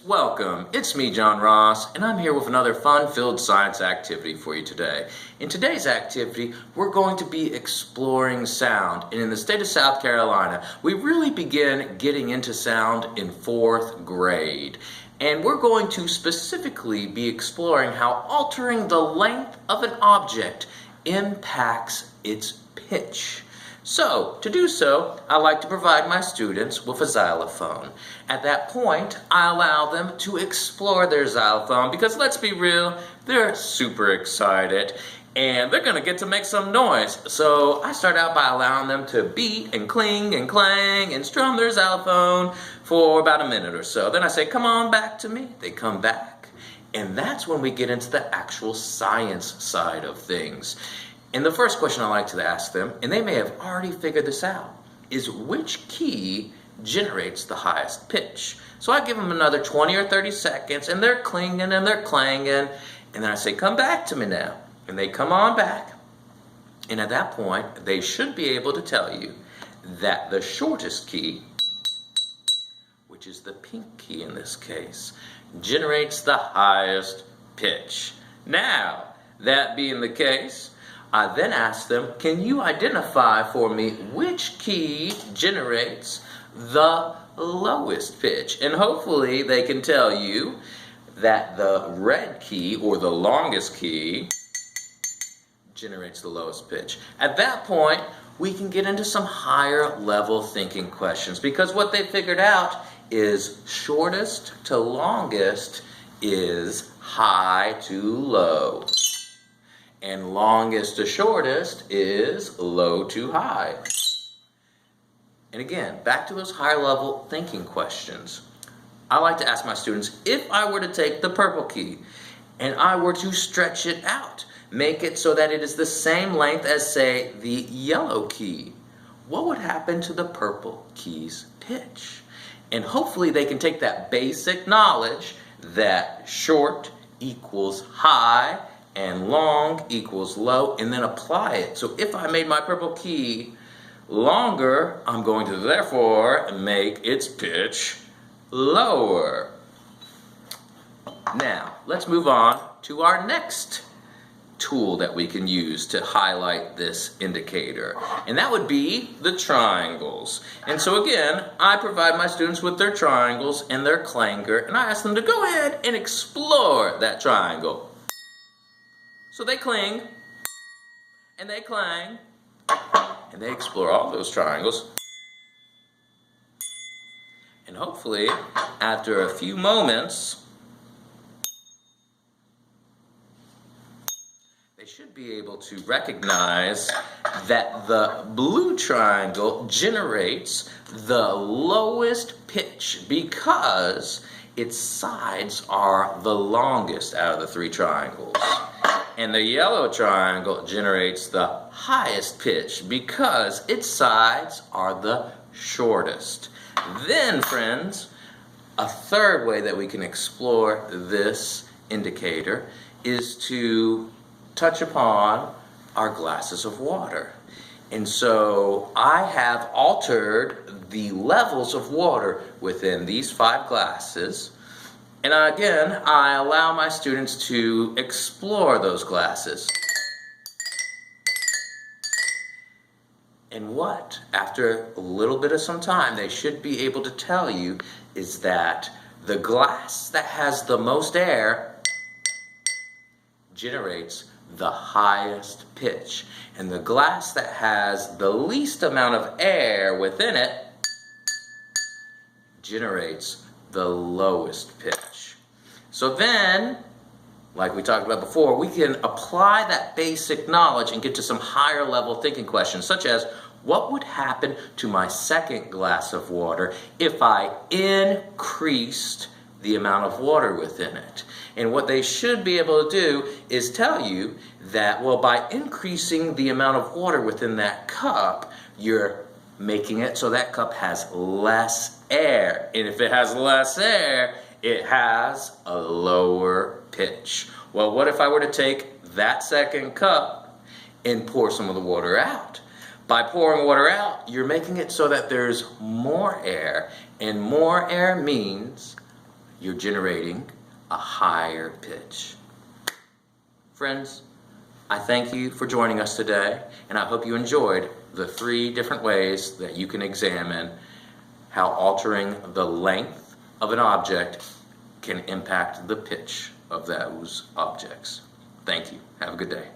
Welcome, it's me, John Ross, and I'm here with another fun-filled science activity for you today. In today's activity, we're going to be exploring sound, and in the state of South Carolina, we really begin getting into sound in 4th grade. And we're going to specifically be exploring how altering the length of an object impacts its pitch. So, to do so, I like to provide my students with a xylophone. At that point, I allow them to explore their xylophone because let's be real, they're super excited and they're going to get to make some noise. So I start out by allowing them to beat and cling and clang and strum their xylophone for about a minute or so. Then I say, come on back to me. They come back. And that's when we get into the actual science side of things. And the first question I like to ask them, and they may have already figured this out, is which key generates the highest pitch? So I give them another 20 or 30 seconds, and they're clinging and they're clanging, and then I say, come back to me now. And they come on back, and at that point, they should be able to tell you that the shortest key, which is the pink key in this case, generates the highest pitch. Now, that being the case, I then ask them, can you identify for me which key generates the lowest pitch? And hopefully they can tell you that the red key, or the longest key, generates the lowest pitch. At that point, we can get into some higher level thinking questions because what they figured out is shortest to longest is high to low. And longest to shortest is low to high. And again, back to those higher level thinking questions. I like to ask my students, if I were to take the purple key and I were to stretch it out, make it so that it is the same length as, say, the yellow key, what would happen to the purple key's pitch? And hopefully they can take that basic knowledge that short equals high and long equals low, and then apply it. So if I made my purple key longer, I'm going to therefore make its pitch lower. Now, let's move on to our next tool that we can use to highlight this indicator, and that would be the triangles. And so again, I provide my students with their triangles and their clanger, and I ask them to go ahead and explore that triangle. So they cling, and they clang, and they explore all those triangles. And hopefully, after a few moments, they should be able to recognize that the blue triangle generates the lowest pitch because its sides are the longest out of the 3 triangles. And the yellow triangle generates the highest pitch because its sides are the shortest. Then, friends, a third way that we can explore this indicator is to touch upon our glasses of water. And so I have altered the levels of water within these 5 glasses. And again, I allow my students to explore those glasses. And what, after a little bit of some time, they should be able to tell you is that the glass that has the most air generates the highest pitch. And the glass that has the least amount of air within it generates the lowest pitch. So then, like we talked about before, we can apply that basic knowledge and get to some higher level thinking questions, such as, what would happen to my second glass of water if I increased the amount of water within it? And what they should be able to do is tell you that, well, by increasing the amount of water within that cup, you're making it so that cup has less air. And if it has less air, it has a lower pitch. Well, what if I were to take that second cup and pour some of the water out? By pouring water out, you're making it so that there's more air, and more air means you're generating a higher pitch. Friends, I thank you for joining us today, and I hope you enjoyed the 3 different ways that you can examine how altering the length of an object can impact the pitch of those objects. Thank you. Have a good day.